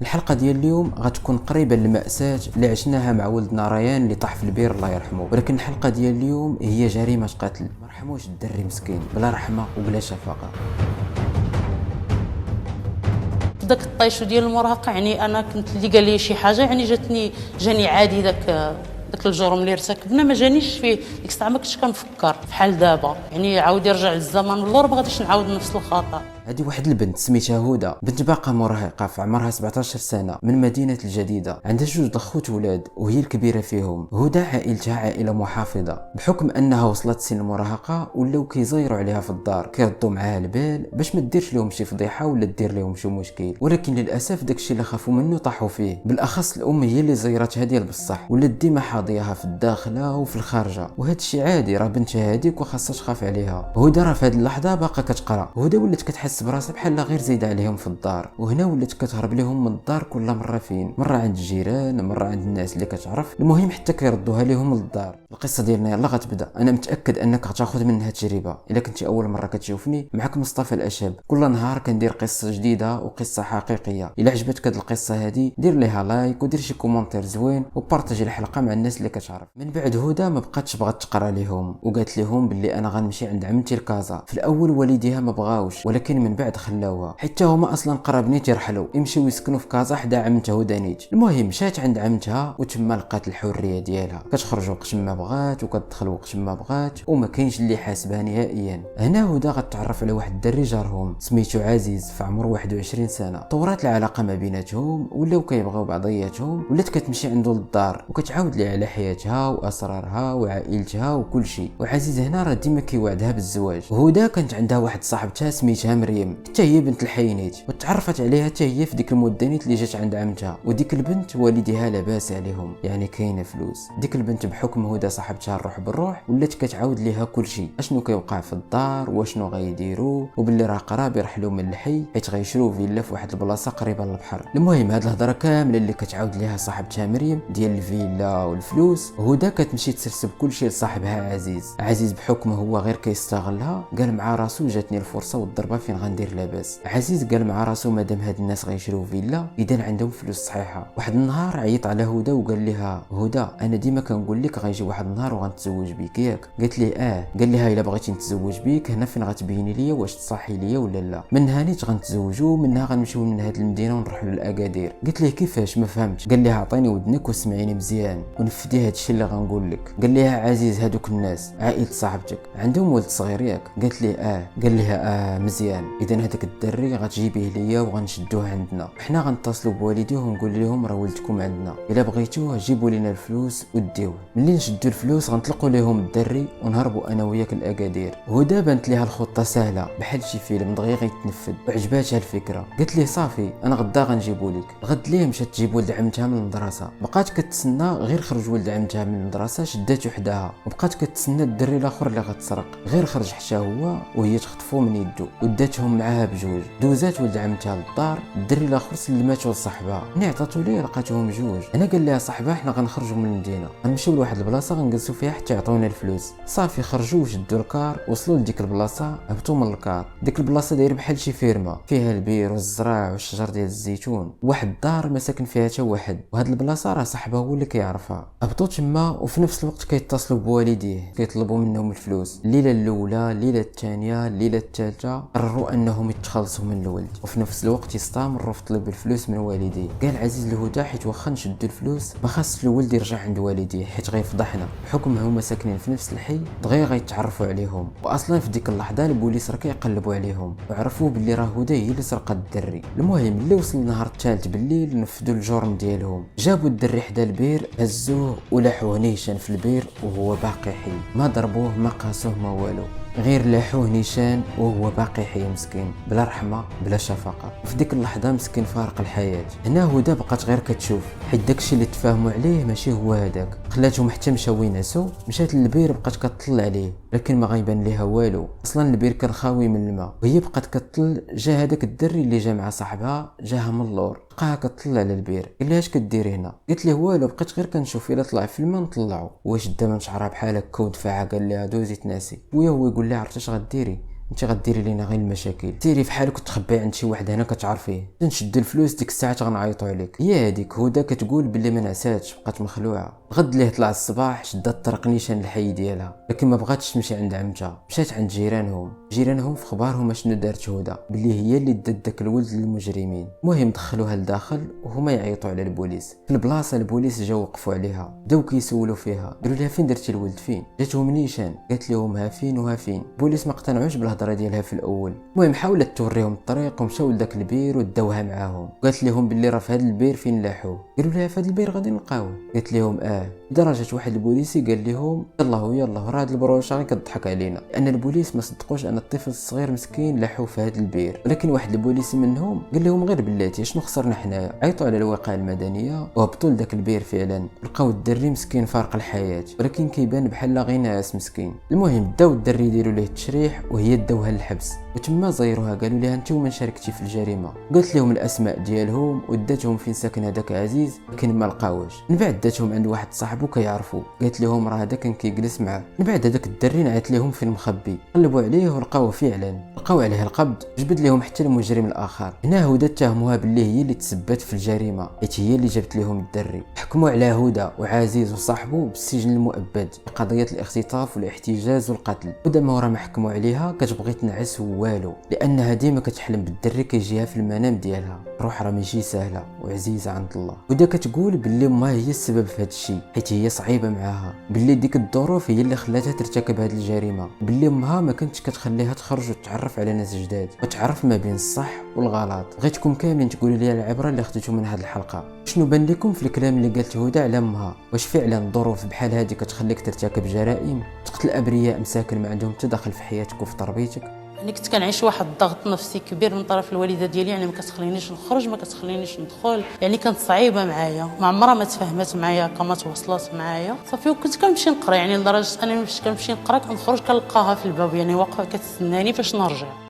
الحلقة ديال اليوم غتكون قريبة للمأساة اللي عشناها مع ولدنا ريان اللي طاح في البير الله يرحمه. ولكن الحلقة ديال اليوم هي جريمة قتل، ما رحموش الدري مسكين بلا رحمة وبلا شفقة. داك الطيشو ديال المراهقه، يعني انا كنت اللي قال لي شي حاجه يعني جاني عادي. داك الجرم اللي ارتكبنا ما جانيش فيه ديك الساعه، ما كنتش كنفكر بحال دابا، يعني عاود يرجع للزمن والله ما غاديش نعاود نفس الخطا. هذه واحد البنت سميتها هدى، بنت باقة مراهقة في عمرها 17 سنة من مدينة الجديدة، عندها جوج اخوت ولاد وهي الكبيرة فيهم. هدى عائلتها عائلة محافظة، بحكم انها وصلت سن المراهقة ولاو كيزيروا عليها في الدار، كيردوا معاها البال باش ما ديرش لهم شي فضيحة ولا دير لهم شي مشكل. ولكن للاسف داكشي اللي خافوا منه طاحوا فيه، بالاخص الام هي اللي زيرتها ديال بصح، ولات ديما حاضيها في الداخله وفي الخارجه، وهذا الشيء عادي، راه بنتها هذيك وخاصها تخاف عليها. هدى راه في هذه اللحظه باقا كتقرا، هدى ولات كتحس براسها بحال غير زايده عليهم في الدار، وهنا ولات كتهرب لهم من الدار كل مره، فين مره عند الجيران، مره عند الناس اللي كتعرف، المهم حتى كيردوها لهم للدار. القصه ديالنا يلا غتبدا. انا متاكد انك غتاخذ منها تجربه الا كنتي اول مره كتشوفني. معك مصطفى الاشاب، كل نهار كندير قصه جديده وقصه حقيقيه. الا عجبتك هذه القصه هذه دير ليها لايك ودير شي كومونتير زوين وبارطاجي الحلقه مع الناس اللي كتعرف. من بعد هدى ما بقاتش بغات تقرا لهم، وقالت لهم باللي انا غنمشي عند عمتي لكازا. في الاول والديها ما بغاوش، ولكن من بعد خلاوها، حتى هما اصلا قرابني تيرحلوا يمشيو يسكنوا في كازا حدا عمتها ودانيت. المهم مشات عند عمتها وتما لقات الحريه ديالها، كتخرج وقت ما بغات وكتدخل وقت ما بغات، وما كاينش اللي حاسبها نهائيا. هنا هدى غتعرف على واحد الدري جارهم سميتو عزيز في عمر 21 سنه. طورات العلاقه ما بيناتهم، ولاو كيبغيو بعضياتهم، ولات كتمشي عنده للدار وكتعاود ليه على حياتها واسرارها وعائلتها وكل شيء. وعزيز هنا راه ديما كيوعدها بالزواج. وهدى كانت عندها واحد صاحبتها سميتها مريم، حتى هي بنت الحينيت، وتعرفت عليها حتى هي في ديك المدنيت اللي جات عند عمتها. وديك البنت والديها لاباس عليهم، يعني كاينه فلوس. ديك البنت بحكم هدى صاحبتها الروح بالروح ولات كتعاود ليها كل شيء، اشنو كيوقع في الدار واشنو غيديروا، وباللي راه قراب يرحلوا من الحي حيت غيشرو فيلا في واحد البلاصه قريبه للبحر. المهم هاد الهضره كامله اللي كتعاود ليها صاحبتها مريم ديال الفيلا والفلوس، هدى كتمشي تسرسب كل شيء لصاحبها عزيز. عزيز بحكم هو غير كيستغلها، قال مع راسو جاتني الفرصه والضربه فين غندير لاباس. عزيز قال مع راسو مادام هاد الناس غيشريو فيلا اذا عندهم فلوس صحيحه. واحد النهار عيط على هدى وقال لها هدى انا ديما كنقول لك غيجي واحد النهار وغنتزوج بيك ياك. قالت لي قال لها الا بغيتي نتزوج بيك هنا فين غتبيني ليا واش تصاحي ليا ولا لا. منها نيت غنتزوجوا، منها غنمشيو من هاد المدينه ونروحوا للاكادير. قلت ليه كيفاش ما فهمتش. قال لها عطيني ودنك واسمعيني مزيان ونفدي هادشي اللي غنقول لك. قال لها عزيز هادوك الناس عائله صاحبتك عندهم ولد صغير ياك. قالت لي قال لها مزيان، اذا هذاك الدري غتجيبيه ليا وغنشدوه عندنا، حنا غنتصلوا بوالديه ونقول لهم راه ولدكم عندنا، الا بغيتوه جيبوا لنا الفلوس وديوه. ملي نشدوا الفلوس غنطلقوا لهم الدري ونهربوا انا وياك الاكادير. هدى بانت ليها الخطه سهله بحال شي فيلم دغيا غيتنفذ، وعجباتها الفكره. قالت ليه صافي انا غدا غنجيبوا لك. الغد ليه مشات تجيب ولد عمتها من المدرسه، بقات كتسنى غير خرج ولد عمتها من المدرسه شداتو حداها، وبقات كتسنى الدري الاخر اللي غتسرق. غير خرج حتى هو وهي تخطفو من يدو وداتهم معاها بجوج. دوزات ولد عمتها للدار، الدري الاخر سلماتو لصاحبها، ملي عطاتو ليه لقاتهم جوج. انا قال لها صاحبها حنا غنخرجوا من المدينه غنمشيو لواحد البلاصه غنجلسوا فيها حتى يعطيونا الفلوس. صافي خرجوا وشدوا الكار، وصلوا لديك البلاصه، هبطوا من الكار. ديك البلاصه داير بحال شي فيرما فيها البير والزراع والشجر ديال الزيتون، واحد الدار ما ساكن فيها حتى واحد، وهاد البلاصه راه صاحبها هو اللي كيعرفها. هبطوا تما وفي نفس الوقت كيتصلوا بوالديه كيطلبوا منهم الفلوس. الليله الاولى، الليله الثانيه، الليله الثالثه قرروا انهم يتخلصوا من الولد، وفي نفس الوقت يستمروا في طلب الفلوس من والديه. قال عزيز لهدى حيت واخا نشدوا الفلوس ما خاصش الولد يرجع عند والديه حيت غيفضحنا، بحكم هما ساكنين في نفس الحي دغيا غيتعرفوا عليهم. واصلا في ديك اللحظه البوليس راه كيقلبوا عليهم وعرفوا باللي راه هدى هي اللي سرقت الدري. المهم اللي وصل النهار الثالث بالليل نفذوا الجرم ديالهم، جابوا الدري حدا البير، هزوه ولاحوه نيشان في البير وهو باقي حي، ما ضربوه ما قاسوه ما والو، غير لاحوه نيشان وهو باقي حي مسكين بلا رحمه بلا شفقه. وفي ديك اللحظه مسكين فارق الحياه. هنا هدى بقات غير كتشوف حيت داكشي اللي تفاهموا عليه ماشي هو هذاك. خلاتهم حتى مشاو ويناسو، مشات للبير بقات كتطل عليه لكن ما غيبان ليها والو، اصلا البير كان خاوي من الماء. وهي بقات كتطل، جا هذاك الدري اللي جا مع صاحبها جاها من اللور، لقاها كتطلع على البير. قال لها اش كديري هنا؟ قالت ليه والو بقيت غير كنشوف الا طلع في الماء نطلعو. واش دا من شعرها بحال هكا ودفعها. قال لها دوزي تناسي. ويا هو يقول لها عرفتي اش غديري؟ انت غديري لينا غير المشاكل، سيري في حالك وتخبي عند شي واحد هنا كتعرفيه، تنشد الفلوس ديك الساعه غنعيطوا عليك. هي هذيك هدى كتقول باللي ما نعساتش، بقات مخلوعه. الغد اللي طلع الصباح شدات الطريق نيشان للحي ديالها، لكن ما بغاتش تمشي عند عمتها، مشات عند جيرانهم في خبارهم شنو دارت هدى، باللي هي اللي دات داك الولد للمجرمين. المهم دخلوها لداخل وهما يعيطوا على البوليس. في البلاصه البوليس جاو وقفوا عليها، بداو كيسولوا فيها، قالوا لها فين درتي الولد، فين جاتهم نيشان، قالت لهم ها فين وها فين. البوليس ما اقتنعوش بالهضره ديالها في الاول. المهم حاولت توريهم الطريق ومشاو لذاك البير وداوها معاهم، قالت لهم باللي راه في هذا البير فين لاحوه. قالوا لها في هذا البير غادي نلقاوه، قالت لهم لدرجه واحد البوليسي قال لهم يلا راه هاد البروشه كتضحك علينا، لان البوليس ما صدقوش ان الطفل الصغير مسكين لاحوه في هذا البير. ولكن واحد البوليسي منهم قال لهم غير بلاتي شنو خسرنا حنايا. عيطوا على الوقايه المدنيه وهبطوا لذاك البير، فعلا لقاو الدري مسكين فارق الحياه، ولكن كيبان بحال غير ناعس مسكين. المهم داو الدري يديروا ليه التشريح وهي داوها للحبس، وتما زيروها قالوا لها انت ومن شاركتي في الجريمه. قالت لهم الاسماء ديالهم وداتهم فين ساكن هذاك عزيز، لكن ما لقاوش. من بعد داتهم عند واحد صاحبو كيعرفو، قالت لهم راه هذا كان كيجلس معاه. من بعد هذاك الدري نعت لهم فين مخبي، قلبوا عليه ولقاوه فعلا، لقاو عليه القبض، جبد لهم حتى المجرم الاخر. هنا هدى اتهموها باللي هي اللي تسببت في الجريمه، حيت هي اللي جابت لهم الدري. حكموا على هدى وعزيز وصاحبه بالسجن المؤبد بقضيه الاختطاف والاحتجاز والقتل. هدى ما ورا ما حكموا عليها كتبغي تنعس والو، لانها ديما كتحلم بالدري كيجيها في المنام ديالها. روح راه ماشي سهله وعزيزه عند الله. هدى كتقول باللي ما هي السبب في هذا الشيء، حيت هي صعيبه معاها، باللي ديك الظروف هي اللي خلاتها ترتكب هذه الجريمه، باللي امها ما كانتش كتخليها تخرج وتتعرف على ناس جداد وتعرف ما بين الصح والغلط. بغيتكم كاملين تقولوا لي العبره اللي خديتو من هذه الحلقه. شنو بان لكم في الكلام اللي قالت هدى على امها؟ واش فعلا ظروف بحال هذه كتخليك ترتكب جرائم، تقتل ابرياء مساكن ما عندهم حتى دخل في حياتك وفي تربيتك؟ يعني كنت كنعيش واحد الضغط نفسي كبير من طرف الوالده ديالي، يعني ما كتخلينيش نخرج، ما كتخلينيش ندخل، يعني كانت صعيبه معايا، ما عمرها ما تفاهمت معايا، كما تواصلات معايا صافي. وكنت كنمشي نقرا، يعني لدرجه انني كنمشي نقرا كنخرج كنلقاها في الباب، يعني واقفه كتستناني فاش نرجع.